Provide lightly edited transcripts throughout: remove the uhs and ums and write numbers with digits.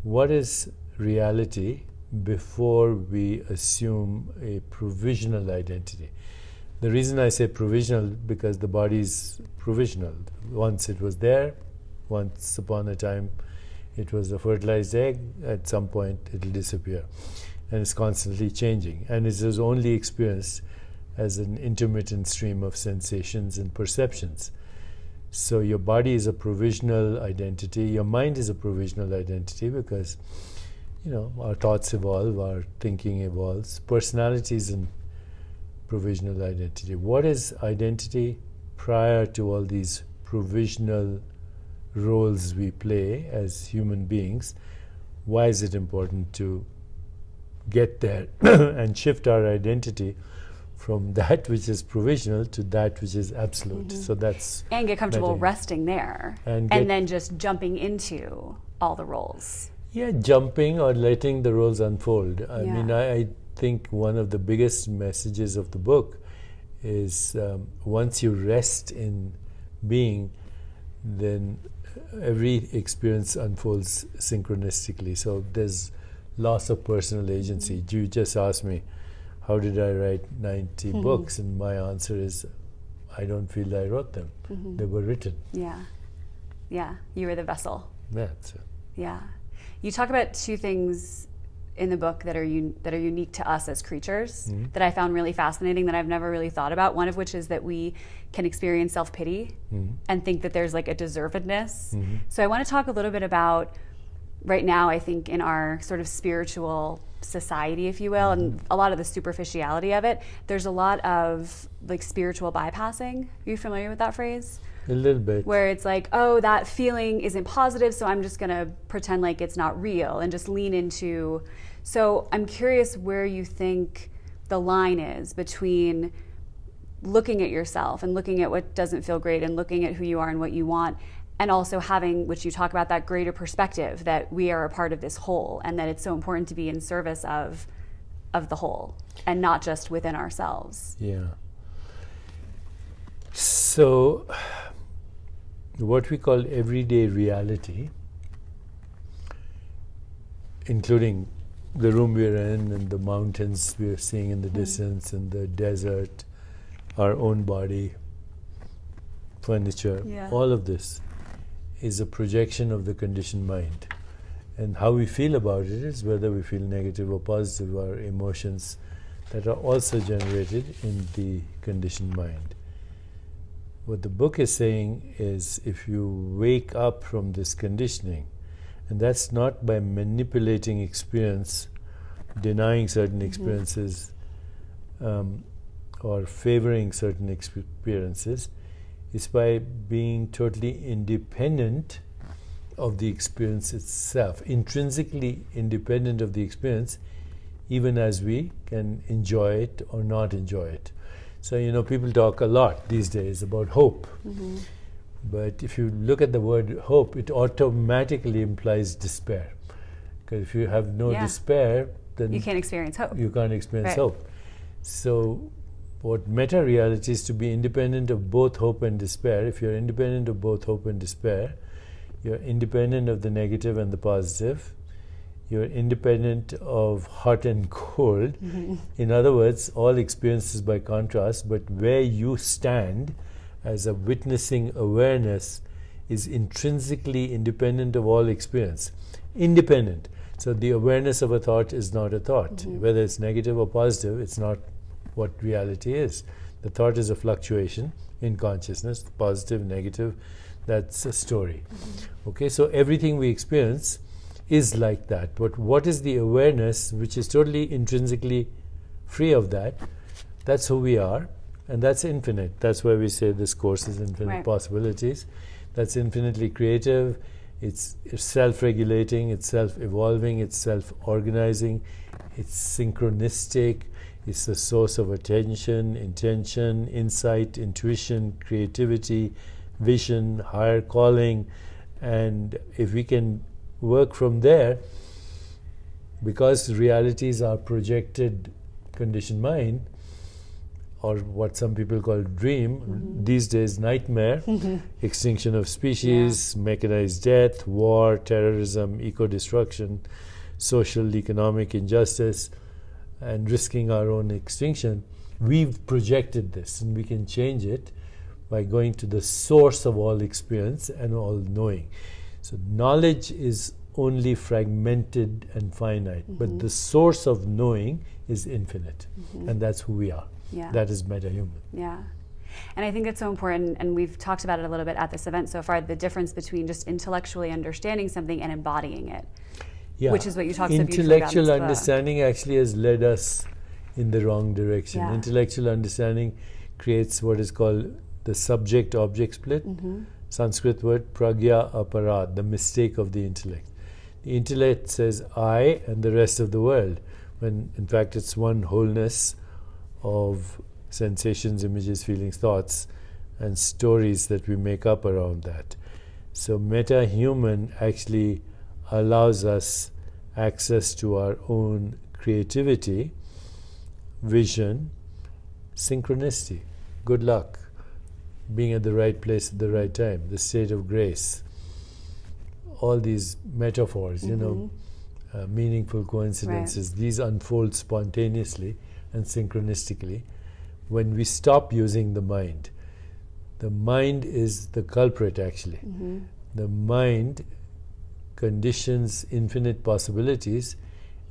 what is reality before we assume a provisional identity. The reason I say provisional, because the body is provisional. Once it was there, once upon a time it was a fertilized egg, at some point it will disappear. And it's constantly changing. And it is only experienced as an intermittent stream of sensations and perceptions. So your body is a provisional identity. Your mind is a provisional identity because, our thoughts evolve, our thinking evolves. Personality is a provisional identity. What is identity prior to all these provisional roles we play as human beings? Why is it important to get there and shift our identity from that which is provisional to that which is absolute? So that's... And get comfortable resting there. And then just jumping into all the roles. Yeah, jumping or letting the roles unfold. I mean, I think one of the biggest messages of the book is once you rest in being, then every experience unfolds synchronistically. So there's loss of personal agency. You just asked me, how did I write 90 books? And my answer is, I don't feel I wrote them. They were written. Yeah, you were the vessel. That's it. Yeah. You talk about two things in the book that are unique to us as creatures that I found really fascinating, that I've never really thought about. One of which is that we can experience self-pity and think that there's like a deservedness. So I want to talk a little bit about, right now, I think in our sort of spiritual society, if you will, and a lot of the superficiality of it, there's a lot of like spiritual bypassing. Are you familiar with that phrase? A little bit. Where it's like, oh, that feeling isn't positive, so I'm just going to pretend like it's not real and just lean into... So I'm curious where you think the line is between looking at yourself and looking at what doesn't feel great and looking at who you are and what you want, and also having, which you talk about, that greater perspective that we are a part of this whole and that it's so important to be in service of the whole and not just within ourselves. Yeah. So what we call everyday reality, including the room we're in and the mountains we're seeing in the distance and the desert, our own body, furniture, all of this is a projection of the conditioned mind. And how we feel about it is whether we feel negative or positive, are emotions that are also generated in the conditioned mind. What the book is saying is, if you wake up from this conditioning, and that's not by manipulating experience, denying certain experiences, or favoring certain experiences, it's by being totally independent of the experience itself, intrinsically independent of the experience, even as we can enjoy it or not enjoy it. So, people talk a lot these days about hope. But if you look at the word hope, it automatically implies despair. Because if you have no despair, then you can't experience hope. You can't experience hope. So what meta-reality is to be independent of both hope and despair. If you're independent of both hope and despair, you're independent of the negative and the positive. You're independent of hot and cold. In other words, all experiences by contrast, but where you stand as a witnessing awareness is intrinsically independent of all experience. Independent. So the awareness of a thought is not a thought. Whether it's negative or positive, it's not what reality is. The thought is a fluctuation in consciousness, positive, negative, that's a story. Okay, so everything we experience is like that. But what is the awareness which is totally intrinsically free of that? That's who we are, and that's infinite. That's why we say this course is infinite possibilities. That's infinitely creative. It's self-regulating, it's self-evolving, it's self-organizing, it's synchronistic, it's the source of attention, intention, insight, intuition, creativity, vision, higher calling. And if we can work from there, because realities are projected conditioned mind, or what some people call dream, these days nightmare, extinction of species, mechanized death, war, terrorism, eco-destruction, social, economic injustice, and risking our own extinction. We've projected this, and we can change it by going to the source of all experience and all knowing. So knowledge is only fragmented and finite, but the source of knowing is infinite, and that's who we are. Yeah. That is metahuman. Yeah. And I think it's so important, and we've talked about it a little bit at this event so far, the difference between just intellectually understanding something and embodying it, which is what you talked so beautifully about in Intellectual this book. understanding actually has led us in the wrong direction. Yeah. Intellectual understanding creates what is called the subject-object split. Sanskrit word pragya aparad, the mistake of the intellect. The intellect says I and the rest of the world, when in fact it's one wholeness of sensations, images, feelings, thoughts, and stories that we make up around that. So metahuman actually allows us access to our own creativity, vision, synchronicity, good luck, being at the right place at the right time, the state of grace. All these metaphors, meaningful coincidences, these unfold spontaneously and synchronistically when we stop using the mind. The mind is the culprit, actually. The mind conditions infinite possibilities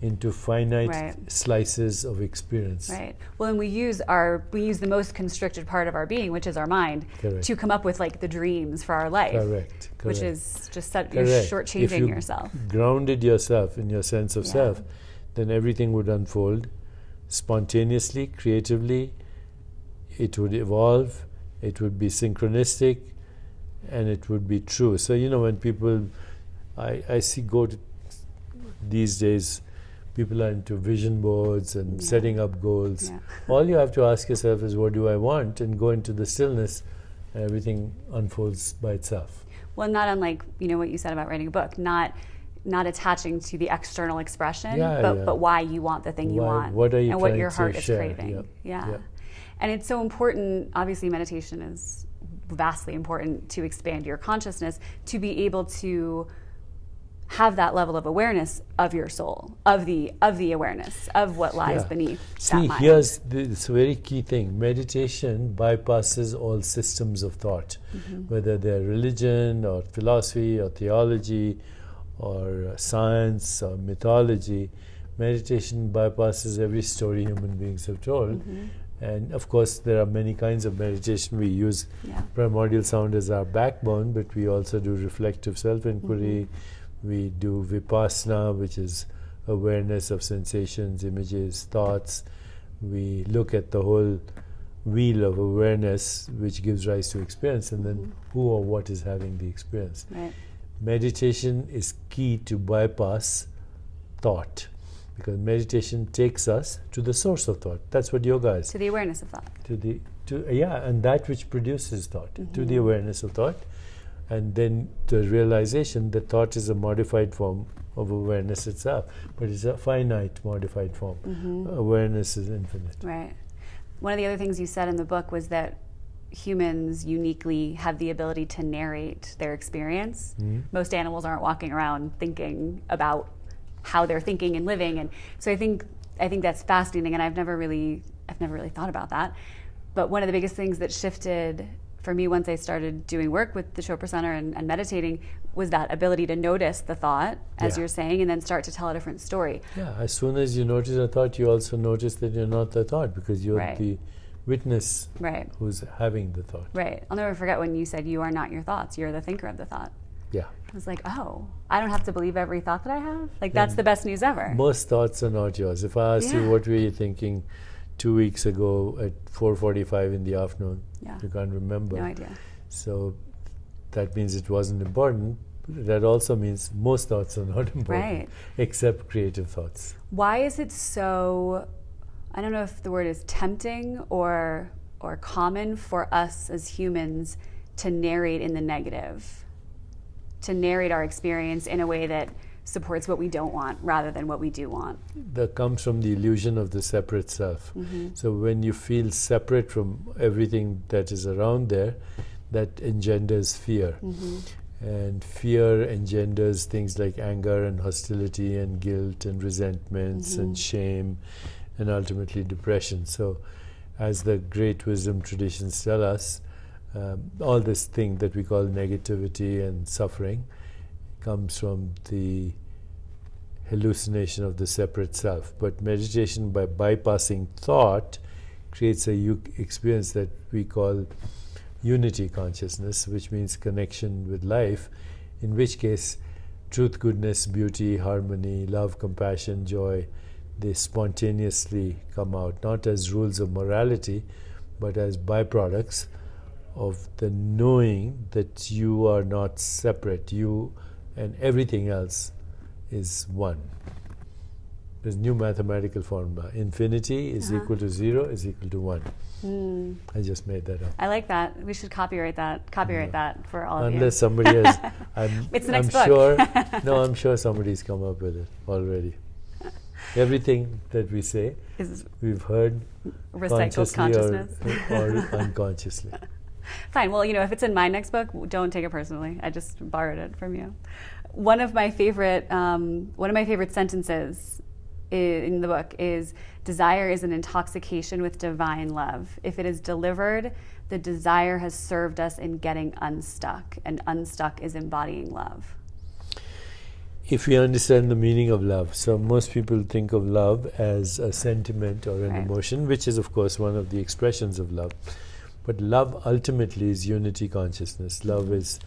into finite slices of experience. Right. Well, and we use the most constricted part of our being, which is our mind, to come up with like the dreams for our life. Correct. Which is just you're shortchanging yourself. If you grounded yourself in your sense of self, then everything would unfold spontaneously, creatively. It would evolve. It would be synchronistic, and it would be true. So when people, I see these days, people are into vision boards and setting up goals. All you have to ask yourself is, what do I want? And go into the stillness, and everything unfolds by itself. Well, not unlike what you said about writing a book, not attaching to the external expression, but why you want the thing you want, what are you and what your heart is craving. Yeah. And it's so important. Obviously, meditation is vastly important to expand your consciousness, to be able to have that level of awareness of your soul, of the awareness of what lies beneath that mind. Here's this very key thing. Meditation bypasses all systems of thought, whether they're religion or philosophy or theology or science or mythology. Meditation bypasses every story human beings have told. And of course, there are many kinds of meditation. We use primordial sound as our backbone, but we also do reflective self-inquiry. We do vipassana, which is awareness of sensations, images, thoughts. We look at the whole wheel of awareness, which gives rise to experience, and then who or what is having the experience. Meditation is key to bypass thought, because meditation takes us to the source of thought. That's what yoga is. To the awareness of thought. And that which produces thought, to the awareness of thought. And then the realization that thought is a modified form of awareness itself, but it's a finite modified form. Awareness is infinite. Right. One of the other things you said in the book was that humans uniquely have the ability to narrate their experience. Most animals aren't walking around thinking about how they're thinking and living, and so I think that's fascinating, and I've never really thought about that. But one of the biggest things that shifted for me once I started doing work with the Chopra Center and meditating was that ability to notice the thought, as you're saying, and then start to tell a different story. As soon as you notice a thought, you also notice that you're not the thought, because you're the witness who's having the thought. Right. I'll never forget when you said you are not your thoughts, you're the thinker of the thought. Yeah. I was like, oh, I don't have to believe every thought that I have? That's the best news ever. Most thoughts are not yours. If I asked you, what were you thinking 2 weeks ago at 4:45 in the afternoon? You can't remember. No idea. So that means it wasn't important. That also means most thoughts are not important, except creative thoughts. Why is it so, I don't know if the word is tempting or common for us as humans to narrate in the negative, to narrate our experience in a way that supports what we don't want rather than what we do want. That comes from the illusion of the separate self. Mm-hmm. So when you feel separate from everything that is around there, that engenders fear. Mm-hmm. And fear engenders things like anger and hostility and guilt and resentments Mm-hmm. and shame and ultimately depression. So as the great wisdom traditions tell us, all this thing that we call negativity and suffering comes from the hallucination of the separate self. But meditation, by bypassing thought, creates a experience that we call unity consciousness, which means connection with life, in which case truth, goodness, beauty, harmony, love, compassion, joy, they spontaneously come out, not as rules of morality, but as byproducts of the knowing that you are not separate. You and everything else is one. There's new mathematical formula. Infinity is equal to 0 is equal to 1. I just made that up. I like that. We should copyright that. Copyright that for all of you. Unless somebody has, It's the next I'm book. sure. I'm sure somebody's come up with it already. Everything that we say, we've heard Recycled consciousness. or unconsciously. Fine. Well, if it's in my next book, don't take it personally. I just borrowed it from you. One of my favorite sentences in the book is, "Desire is an intoxication with divine love. If it is delivered, the desire has served us in getting unstuck, and unstuck is embodying love." If we understand the meaning of love, so most people think of love as a sentiment or an emotion, which is of course one of the expressions of love. But love ultimately is unity consciousness. Love is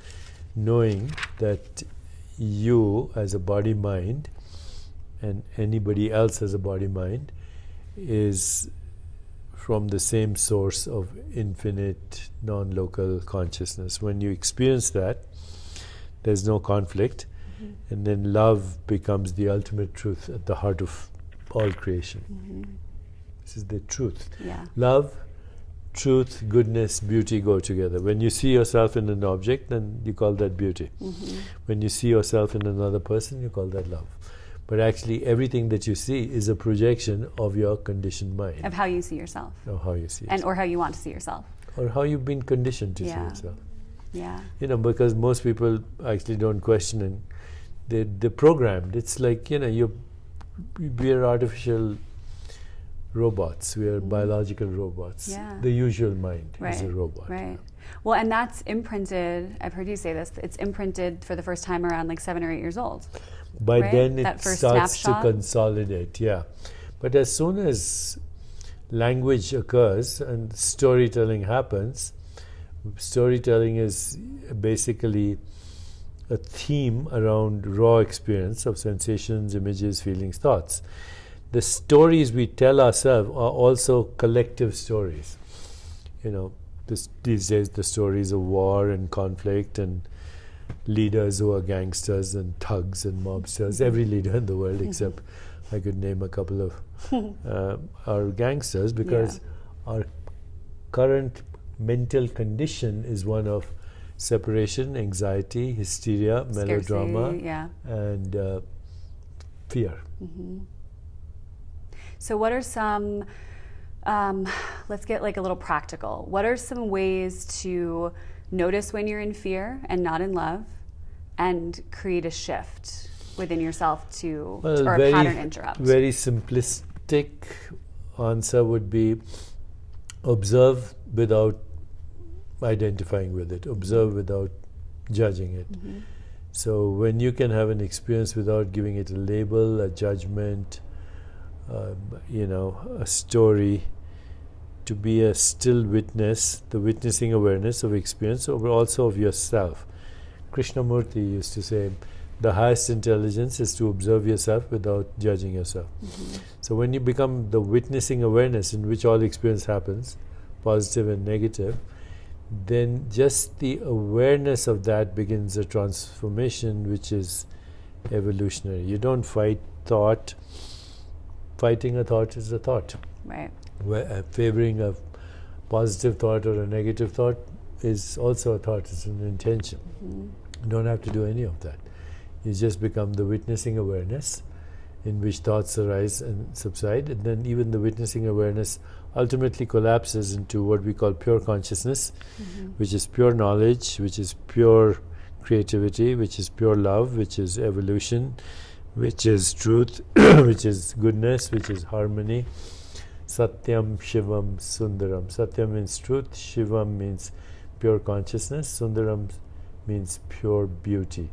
knowing that you as a body mind and anybody else as a body mind is from the same source of infinite non-local consciousness. When you experience that, there's no conflict, and then love becomes the ultimate truth at the heart of all creation. This is the truth. Yeah. Love, truth, goodness, beauty go together. When you see yourself in an object, then you call that beauty. When you see yourself in another person, you call that love. But actually, everything that you see is a projection of your conditioned mind. Of how you see yourself. Or how you see yourself. Or how you want to see yourself. Or how you've been conditioned to see Yeah. yourself. Yeah. Because most people actually don't question it. They're programmed. It's like, we are artificial robots. We are biological robots. Yeah. The usual mind is a robot. Right. Well, and that's imprinted, I've heard you say this, it's imprinted for the first time around like 7 or 8 years old. By right? then That it first starts snapshot? to consolidate, But as soon as language occurs and storytelling happens, storytelling is basically a theme around raw experience of sensations, images, feelings, thoughts. The stories we tell ourselves are also collective stories. These days the stories of war and conflict and leaders who are gangsters and thugs and mobsters. Every leader in the world, except I could name a couple of are gangsters, because our current mental condition is one of separation, anxiety, hysteria, melodrama, Scarcity, and fear. So what are some, let's get like a little practical. What are some ways to notice when you're in fear and not in love, and create a shift within yourself or a pattern interrupt? Very simplistic answer would be observe without identifying with it, observe without judging it. So when you can have an experience without giving it a label, a judgment, a story, to be a still witness, the witnessing awareness of experience, or also of yourself. Krishnamurti used to say, the highest intelligence is to observe yourself without judging yourself. So when you become the witnessing awareness in which all experience happens, positive and negative, then just the awareness of that begins a transformation which is evolutionary. You don't fight thought. Fighting a thought is a thought. Right. Favoring a positive thought or a negative thought is also a thought. It's an intention. You don't have to do any of that. You just become the witnessing awareness in which thoughts arise and subside, and then even the witnessing awareness ultimately collapses into what we call pure consciousness, which is pure knowledge, which is pure creativity, which is pure love, which is evolution, which is truth, which is goodness, which is harmony. Satyam, Shivam, Sundaram. Satyam means truth, Shivam means pure consciousness, Sundaram means pure beauty.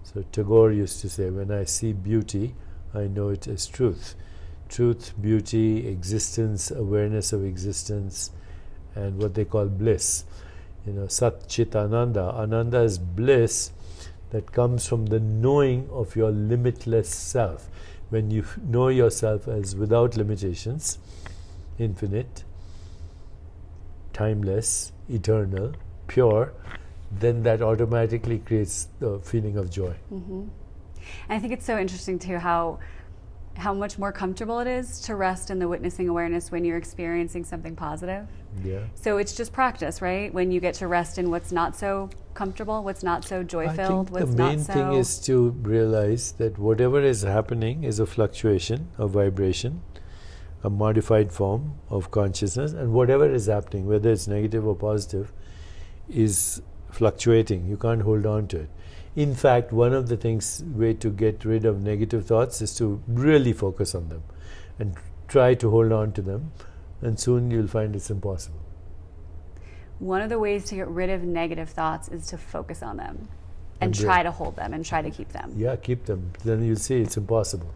So Tagore used to say, when I see beauty, I know it as truth. Truth, beauty, existence, awareness of existence, and what they call bliss. Sat Chit Ananda. Ananda is bliss that comes from the knowing of your limitless self. When you know yourself as without limitations, infinite, timeless, eternal, pure, then that automatically creates the feeling of joy. And I think it's so interesting too how much more comfortable it is to rest in the witnessing awareness when you're experiencing something positive. Yeah. So it's just practice, right? When you get to rest in what's not so comfortable, what's not so joy-filled, I think the main thing is to realize that whatever is happening is a fluctuation, a vibration, a modified form of consciousness, and whatever is happening, whether it's negative or positive, is fluctuating. You can't hold on to it. In fact, one of the way to get rid of negative thoughts is to really focus on them and try to hold on to them, and soon you'll find it's impossible. One of the ways to get rid of negative thoughts is to focus on them and try to hold them and try to keep them. Yeah, keep them. Then you'll see it's impossible.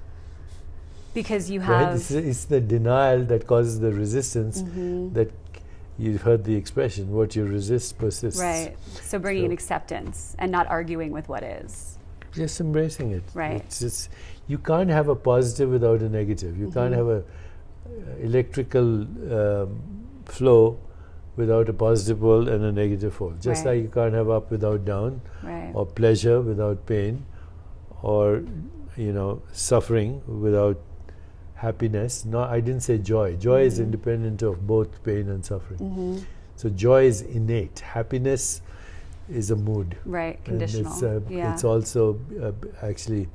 Because you have... Right? It's the denial that causes the resistance that you heard the expression, what you resist persists. Right. So bringing in acceptance and not arguing with what is. Just embracing it. Right. It's just, you can't have a positive without a negative. You can't have a electrical flow without a positive pole and a negative pole. Just like you can't have up without down, or pleasure without pain, or suffering without happiness. No, I didn't say joy. Joy is independent of both pain and suffering. So joy is innate. Happiness is a mood. Right, conditional. It's also actually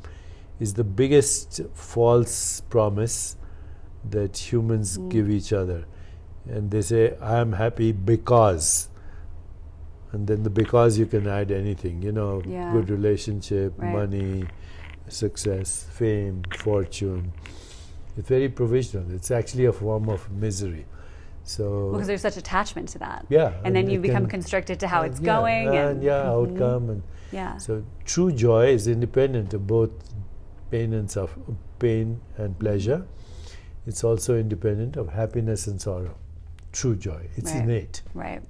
is the biggest false promise that humans give each other. And they say, I am happy because. And then the because you can add anything, good relationship, money, success, fame, fortune. It's very provisional. It's actually a form of misery. So because there's such attachment to that. Yeah. And then you become constricted to how it's going. Outcome. So true joy is independent of both pain and pleasure. It's also independent of happiness and sorrow. True joy. It's innate. Right.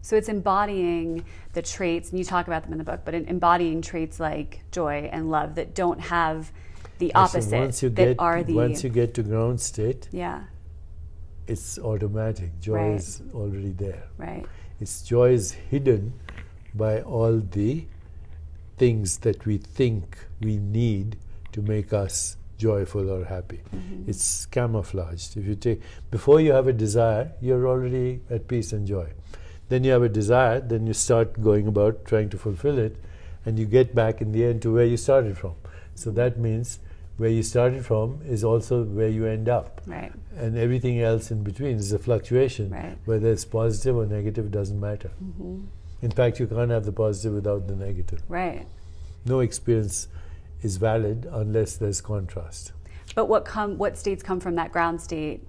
So it's embodying the traits, and you talk about them in the book, but embodying traits like joy and love that don't have the opposite. Once you get to ground state, it's automatic. Joy is already there. Right. Its joy is hidden by all the things that we think we need to make us joyful or happy. It's camouflaged. If you take, before you have a desire, you're already at peace and joy. Then you have a desire, then you start going about trying to fulfill it, and you get back in the end to where you started from. So that means where you started from is also where you end up. Right. And everything else in between is a fluctuation. Right. Whether it's positive or negative doesn't matter. In fact, you can't have the positive without the negative. Right. No experience is valid unless there's contrast. But what states come from that ground state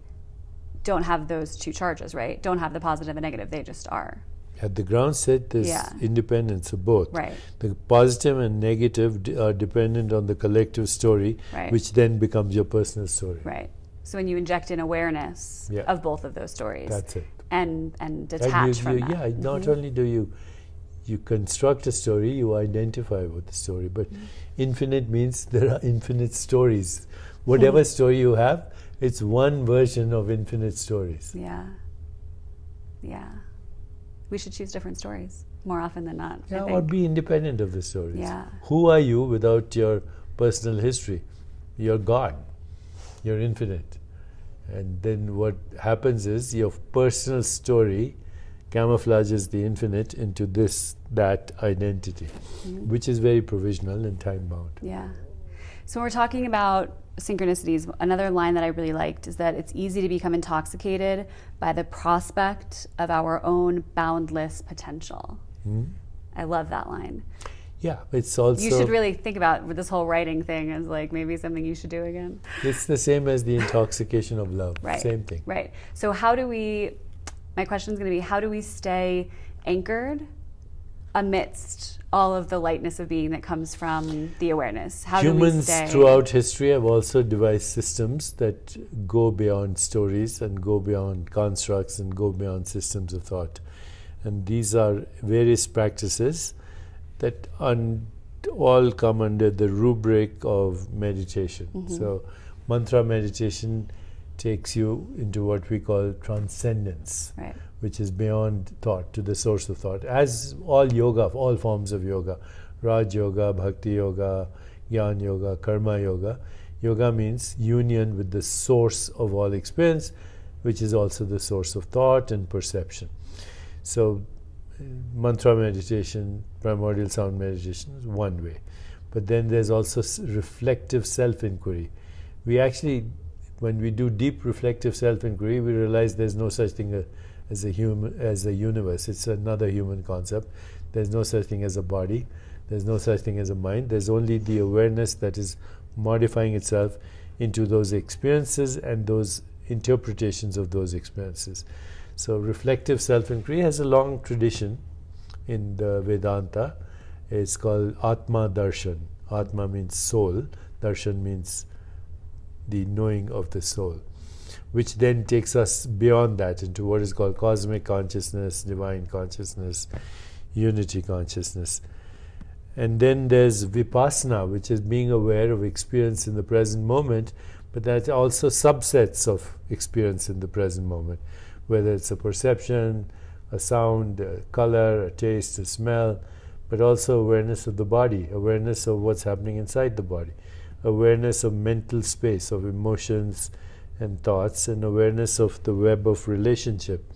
don't have those two charges, right? Don't have the positive and negative. They just are. At the ground state, there's independence of both. Right. The positive and negative are dependent on the collective story, which then becomes your personal story. Right. So when you inject in awareness of both of those stories, that's it. And detach from that. Yeah. Not only do you construct a story, you identify with the story. But infinite means there are infinite stories. Whatever story you have, it's one version of infinite stories. Yeah. We should choose different stories more often than not. Yeah, or be independent of the stories. Yeah. Who are you without your personal history? You're God. You're infinite. And then what happens is your personal story camouflages the infinite into this, that identity, which is very provisional and time-bound. Yeah. So when we're talking about synchronicities, another line that I really liked is that it's easy to become intoxicated by the prospect of our own boundless potential. I love that line. Yeah, it's also... You should really think about this whole writing thing as like maybe something you should do again. It's the same as the intoxication of love. Right. Same thing. Right. So how do we... My question is going to be, how do we stay anchored amidst all of the lightness of being that comes from the awareness? How do we Humans stay... throughout history have also devised systems that go beyond stories and go beyond constructs and go beyond systems of thought. And these are various practices that all come under the rubric of meditation. So mantra meditation takes you into what we call transcendence, Right. which is beyond thought, to the source of thought. As all yoga, all forms of yoga, Raj Yoga, Bhakti Yoga, Jnana Yoga, Karma Yoga. Yoga means union with the source of all experience, which is also the source of thought and perception. So mantra meditation, primordial sound meditation is one way. But then there's also reflective self-inquiry. We actually, when we do deep reflective self-inquiry, we realize there's no such thing as a universe. It's another human concept. There's no such thing as a body. There's no such thing as a mind. There's only the awareness that is modifying itself into those experiences and those interpretations of those experiences. So reflective self-inquiry has a long tradition in the Vedanta. It's called Atma Darshan. Atma means soul. Darshan means the knowing of the soul, which then takes us beyond that into what is called cosmic consciousness, divine consciousness, unity consciousness. And then there's vipassana, which is being aware of experience in the present moment, but that's also subsets of experience in the present moment, whether it's a perception, a sound, a color, a taste, a smell, but also awareness of the body, awareness of what's happening inside the body, awareness of mental space, of emotions and thoughts, and awareness of the web of relationship.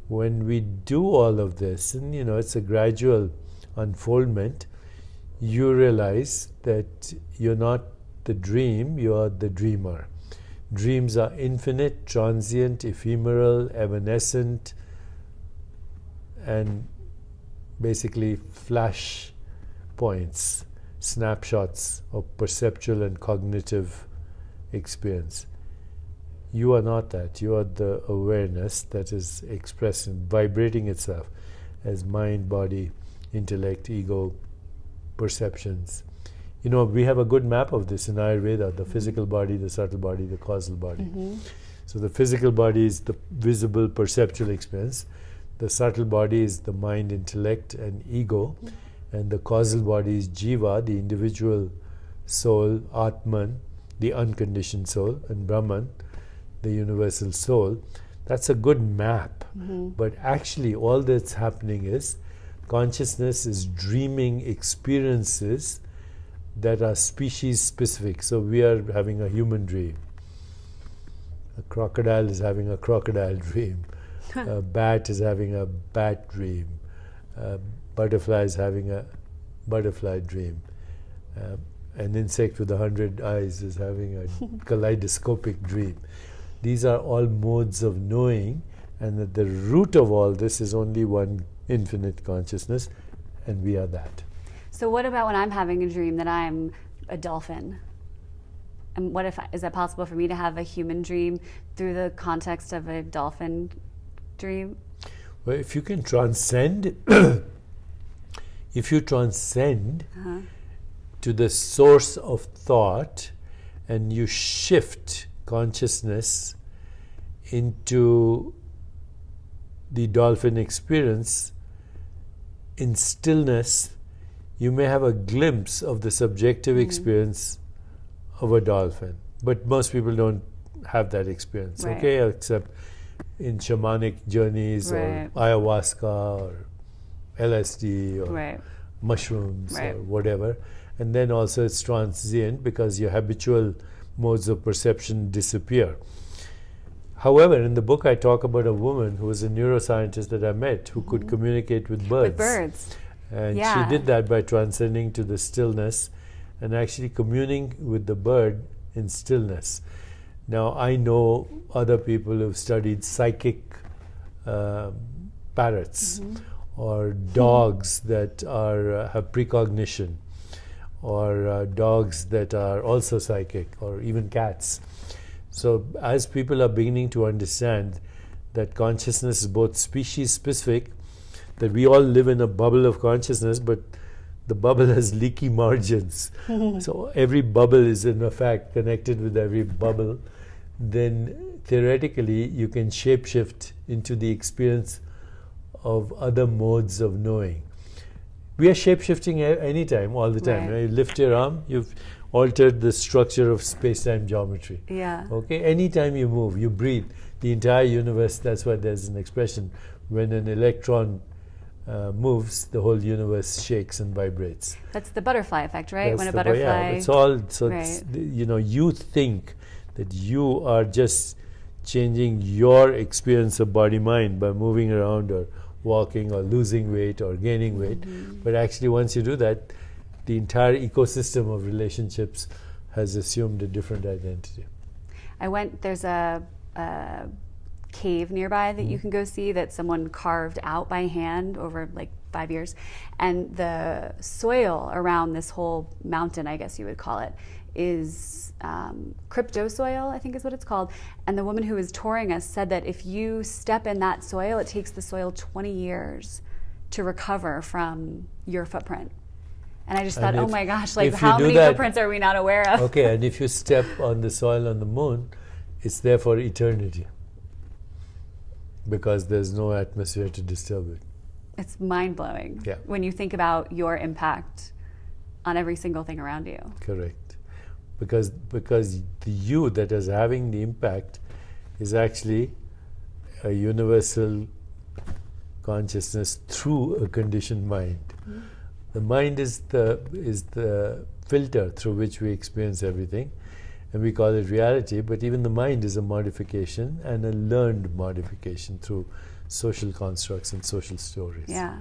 When we do all of this, and it's a gradual unfoldment, you realize that you're not the dream, you are the dreamer. Dreams are infinite, transient, ephemeral, evanescent, and basically flash points, snapshots of perceptual and cognitive experience. You are not that. You are the awareness that is expressing, vibrating itself as mind, body, intellect, ego, perceptions. We have a good map of this in Ayurveda, the physical body, the subtle body, the causal body. So the physical body is the visible perceptual experience. The subtle body is the mind, intellect, and ego. And the causal body is jiva, the individual soul, Atman, the unconditioned soul, and Brahman, the universal soul. That's a good map. But actually all that's happening is consciousness is dreaming experiences that are species specific. So we are having a human dream. A crocodile is having a crocodile dream. A bat is having a bat dream. A butterfly is having a butterfly dream. An insect with 100 eyes is having a kaleidoscopic dream. These are all modes of knowing, and at the root of all this is only one infinite consciousness, and we are that. So what about when I'm having a dream that I'm a dolphin? And what if, is that possible for me to have a human dream through the context of a dolphin dream? Well, if you can transcend, if you transcend to the source of thought and you shift consciousness into the dolphin experience in stillness, you may have a glimpse of the subjective experience of a dolphin. But most people don't have that experience, okay? Except in shamanic journeys or ayahuasca or LSD or mushrooms or whatever. And then also it's transient because your habitual modes of perception disappear. However, in the book I talk about a woman who was a neuroscientist that I met who could communicate with birds. With birds. And Yeah. she did that by transcending to the stillness and actually communing with the bird in stillness. Now, I know other people who've studied psychic parrots or dogs that are have precognition, or dogs that are also psychic, or even cats. So as people are beginning to understand that consciousness is both species specific, that we all live in a bubble of consciousness, but the bubble has leaky margins. So every bubble is in fact connected with every bubble. Then theoretically you can shapeshift into the experience of other modes of knowing. We are shapeshifting anytime, all the time. Right. You lift your arm, you've altered the structure of space-time geometry. Yeah. Okay, anytime you move, you breathe, the entire universe, that's why there's an expression, when an electron moves, the whole universe shakes and vibrates. That's the butterfly effect, right? That's When a the- butterfly. Yeah, it's all, so Right. it's, you think that you are just changing your experience of body-mind by moving around or walking or losing weight or gaining weight. But actually once you do that, the entire ecosystem of relationships has assumed a different identity. There's a cave nearby that you can go see that someone carved out by hand over like 5 years. And the soil around this whole mountain, I guess you would call it, is crypto soil, I think is what it's called. And the woman who was touring us said that if you step in that soil, it takes the soil 20 years to recover from your footprint. And I just thought, And oh if- my gosh, like if you how do many that- footprints are we not aware of? Okay, and if you step on the soil on the moon, it's there for eternity because there's no atmosphere to disturb it. It's mind-blowing Yeah. when you think about your impact on every single thing around you. Correct. Because the you that is having the impact is actually a universal consciousness through a conditioned mind. The mind is the filter through which we experience everything, and we call it reality, but even the mind is a modification and a learned modification through social constructs and social stories. Yeah.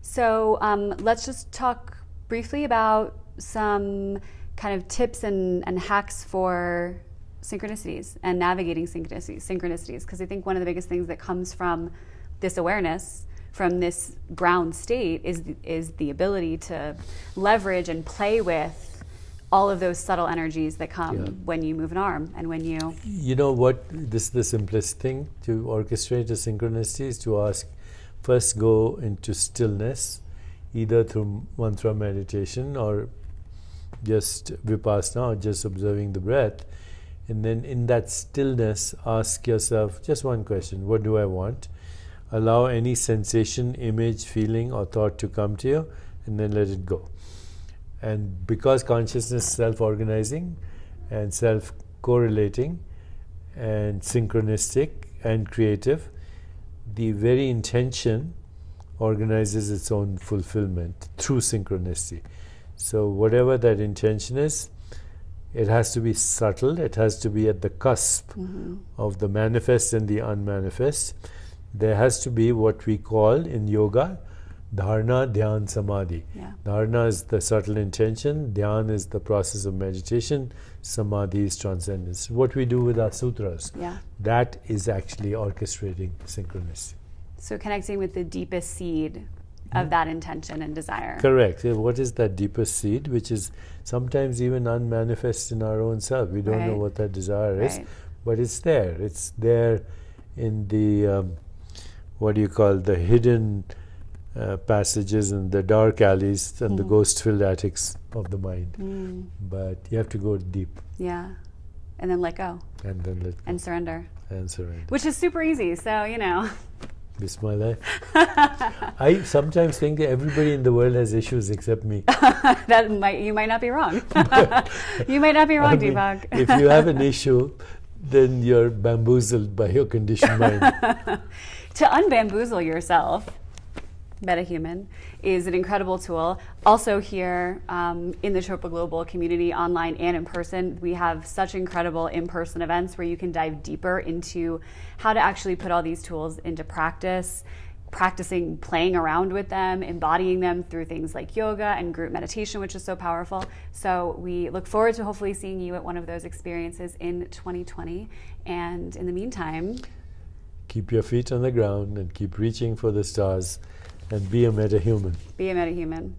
So let's just talk briefly about some kind of tips and hacks for synchronicities and navigating synchronicities, because I think one of the biggest things that comes from this awareness, from this ground state, is the ability to leverage and play with all of those subtle energies that come when you move an arm and when you... You know what, this is the simplest thing to orchestrate a synchronicity is to ask, first go into stillness, either through mantra meditation or just vipassana, or just observing the breath. And then in that stillness, ask yourself just one question: what do I want? Allow any sensation, image, feeling, or thought to come to you, and then let it go. And because consciousness is self-organizing and self-correlating and synchronistic and creative, the very intention organizes its own fulfillment through synchronicity. So whatever that intention is, it has to be subtle, it has to be at the cusp of the manifest and the unmanifest. There has to be what we call in yoga dharana, dhyan, samadhi. Yeah. Dharana is the subtle intention, dhyan is the process of meditation, samadhi is transcendence. What we do with our sutras, that is actually orchestrating synchronicity. So connecting with the deepest seed of that intention and desire. Correct. What is that deepest seed, which is sometimes even unmanifest in our own self? We don't know what that desire is, but it's there. It's there in the, what do you call, the hidden passages and the dark alleys and the ghost-filled attics of the mind. But you have to go deep. Yeah. And then let go. And then let go. And surrender. And surrender. Which is super easy, so, you know. This is my life. I sometimes think that everybody in the world has issues except me. You might not be wrong. You might not be wrong, Deepak. If you have an issue, then you're bamboozled by your conditioned mind. To unbamboozle yourself, Metahuman is an incredible tool. Also here in the Chopra Global community, online and in person, we have such incredible in-person events where you can dive deeper into how to actually put all these tools into practice, practicing playing around with them, embodying them through things like yoga and group meditation, which is so powerful. So we look forward to hopefully seeing you at one of those experiences in 2020. And in the meantime, keep your feet on the ground and keep reaching for the stars and be a metahuman. Be a metahuman.